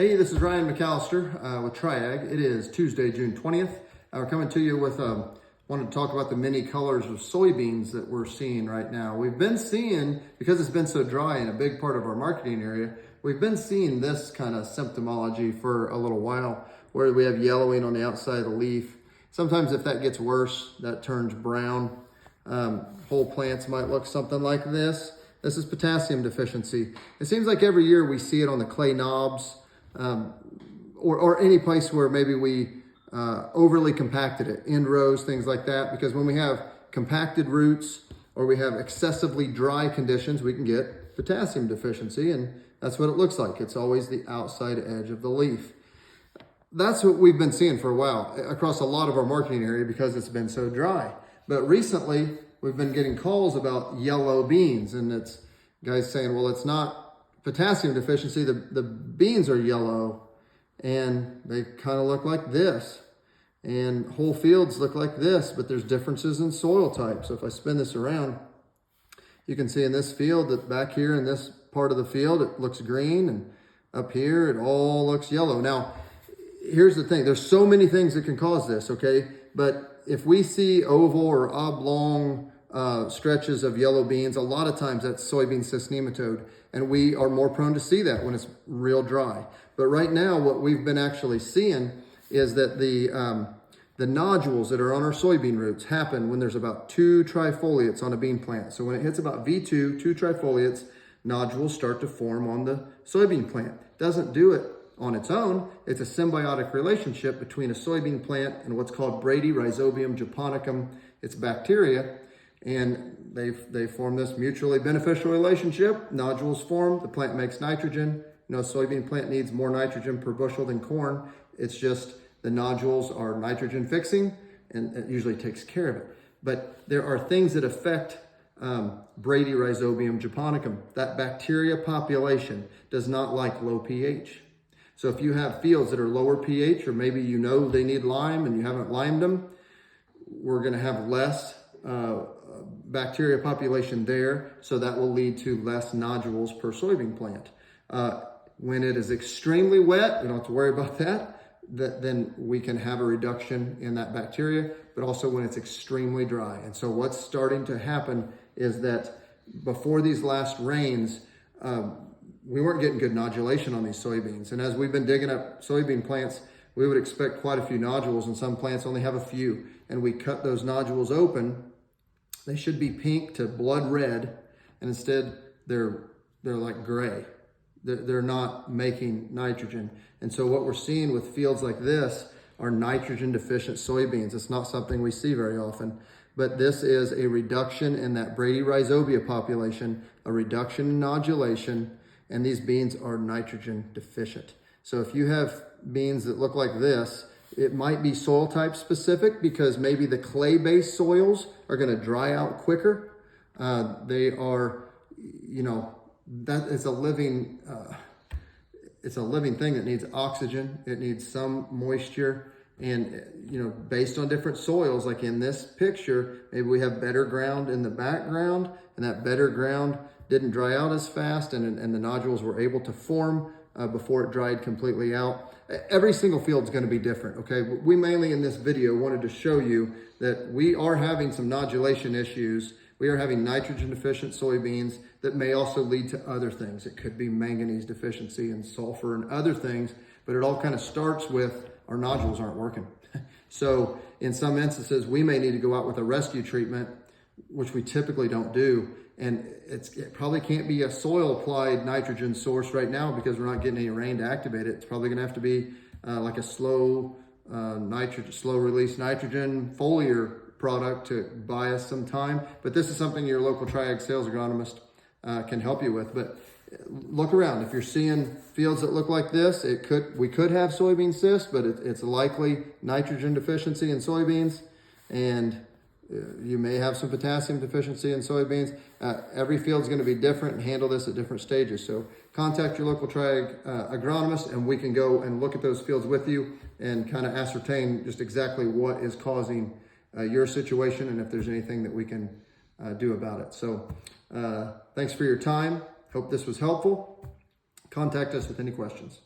Hey, this is Ryan McAllister with Triag. It is Tuesday, June 20th. We're coming to you with, wanted to talk about the many colors of soybeans that we're seeing right now. We've been seeing, because it's been so dry in a big part of our marketing area, we've been seeing this kind of symptomology for a little while, where we have yellowing on the outside of the leaf. Sometimes if that gets worse, that turns brown. Whole plants might look something like this. This is potassium deficiency. It seems like every year we see it on the clay knobs, or any place where maybe we overly compacted it, end rows, things like that. Because when we have compacted roots or we have excessively dry conditions, we can get potassium deficiency, and that's what it looks like. It's always the outside edge of the leaf. That's what we've been seeing for a while across a lot of our marketing area because it's been so dry. But recently, we've been getting calls about yellow beans, and it's guys saying, well, it's not potassium deficiency, the beans are yellow and they kind of look like this, and whole fields look like this, but there's differences in soil type. So if I spin this around, you can see in this field that back here in this part of the field, it looks green, and up here, it all looks yellow. Now, here's the thing. There's so many things that can cause this, okay? But if we see oval or oblong stretches of yellow beans, a lot of times that's soybean cyst nematode, and we are more prone to see that when it's real dry. But right now, what we've been actually seeing is that the nodules that are on our soybean roots happen when there's about 2 trifoliates on a bean plant. So when it hits about V2, 2 trifoliates, nodules start to form on the soybean plant. It doesn't do it on its own. It's a symbiotic relationship between a soybean plant and what's called Brady Rhizobium japonicum. It's bacteria, and they form this mutually beneficial relationship. Nodules form, the plant makes nitrogen. You know, a soybean plant needs more nitrogen per bushel than corn. It's just the nodules are nitrogen fixing, and it usually takes care of it. But there are things that affect Brady Rhizobium japonicum. That bacteria population does not like low pH. So if you have fields that are lower pH, or maybe you know they need lime and you haven't limed them, we're going to have less bacteria population there. So that will lead to less nodules per soybean plant. When it is extremely wet, we don't have to worry about that. Then we can have a reduction in that bacteria, but also when it's extremely dry. And so what's starting to happen is that before these last rains, we weren't getting good nodulation on these soybeans. And as we've been digging up soybean plants, we would expect quite a few nodules, and some plants only have a few. And we cut those nodules open. They should be pink to blood red, and instead they're like gray. They're not making nitrogen. And so what we're seeing with fields like this are nitrogen deficient soybeans. It's not something we see very often, but this is a reduction in that Brady rhizobia population, a reduction in nodulation, and these beans are nitrogen deficient. So if you have beans that look like this, it might be soil type specific, because maybe the clay-based soils are going to dry out quicker. They are, you know, that is a living, it's a living thing that needs oxygen. It needs some moisture, and you know, based on different soils, like in this picture, maybe we have better ground in the background, and that better ground didn't dry out as fast, and the nodules were able to form before it dried completely out. Every single field is going to be different, okay? We mainly in this video wanted to show you that we are having some nodulation issues. We are having nitrogen deficient soybeans that may also lead to other things. It could be manganese deficiency and sulfur and other things, but it all kind of starts with our nodules aren't working. So in some instances, we may need to go out with a rescue treatment, which we typically don't do. And it probably can't be a soil applied nitrogen source right now because we're not getting any rain to activate it. It's probably gonna have to be like a slow release nitrogen foliar product to buy us some time. But this is something your local Triag sales agronomist can help you with. But look around. If you're seeing fields that look like this, we could have soybean cyst, but it's likely nitrogen deficiency in soybeans, and you may have some potassium deficiency in soybeans. Every field is going to be different and handle this at different stages. So contact your local Triag agronomist, and we can go and look at those fields with you and kind of ascertain just exactly what is causing your situation, and if there's anything that we can do about it. So thanks for your time. Hope this was helpful. Contact us with any questions.